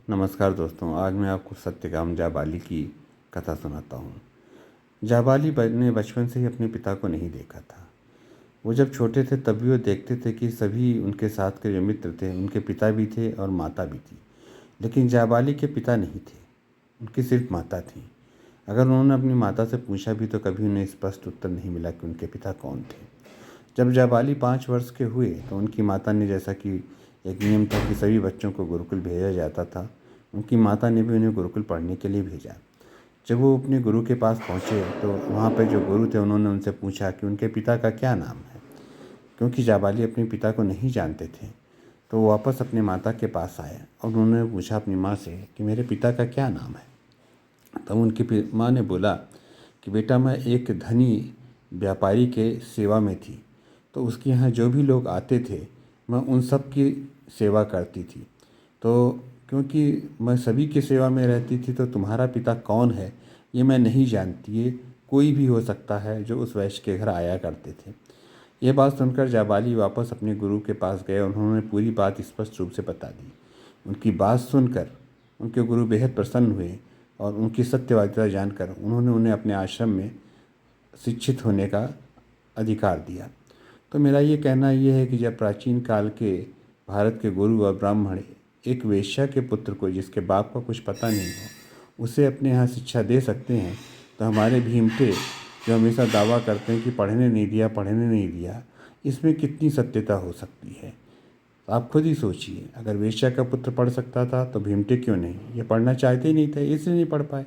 नमस्कार दोस्तों, आज मैं आपको सत्यकाम जाबाली की कथा सुनाता हूँ। जाबाली ने बचपन से ही अपने पिता को नहीं देखा था। वो जब छोटे थे तब भी वो देखते थे कि सभी उनके साथ के जो मित्र थे उनके पिता भी थे और माता भी थी, लेकिन जाबाली के पिता नहीं थे, उनकी सिर्फ माता थी। अगर उन्होंने अपनी माता से पूछा भी तो कभी उन्हें स्पष्ट उत्तर नहीं मिला कि उनके पिता कौन थे। जब जाबाली 5 वर्ष के हुए तो उनकी माता ने, जैसा कि एक नियम था कि सभी बच्चों को गुरुकुल भेजा जाता था, उनकी माता ने भी उन्हें गुरुकुल पढ़ने के लिए भेजा। जब वो अपने गुरु के पास पहुँचे तो वहाँ पे जो गुरु थे उन्होंने उनसे पूछा कि उनके पिता का क्या नाम है। क्योंकि जाबाली अपने पिता को नहीं जानते थे तो वो वापस अपनी माता के पास आए और उन्होंने पूछा अपनी माँ से कि मेरे पिता का क्या नाम है। तब उनकी माँ ने बोला कि बेटा, मैं एक धनी व्यापारी के सेवा में थी, तो उसके यहाँ जो भी लोग आते थे मैं उन सब की सेवा करती थी। तो क्योंकि मैं सभी की सेवा में रहती थी तो तुम्हारा पिता कौन है ये मैं नहीं जानती, ये कोई भी हो सकता है जो उस वैश्य के घर आया करते थे। ये बात सुनकर जाबाली वापस अपने गुरु के पास गए और उन्होंने पूरी बात स्पष्ट रूप से बता दी। उनकी बात सुनकर उनके गुरु बेहद प्रसन्न हुए और उनकी सत्यवादिता जानकर उन्होंने उन्हें अपने आश्रम में शिक्षित होने का अधिकार दिया। तो मेरा ये कहना ये है कि जब प्राचीन काल के भारत के गुरु और ब्राह्मण एक वेश्या के पुत्र को, जिसके बाप का कुछ पता नहीं हो, उसे अपने यहाँ शिक्षा दे सकते हैं, तो हमारे भीमटे जो हमेशा दावा करते हैं कि पढ़ने नहीं दिया, इसमें कितनी सत्यता हो सकती है। तो आप खुद ही सोचिए, अगर वेश्या का पुत्र पढ़ सकता था तो भीमटे क्यों नहीं? ये पढ़ना चाहते ही नहीं थे, इसलिए नहीं पढ़ पाए।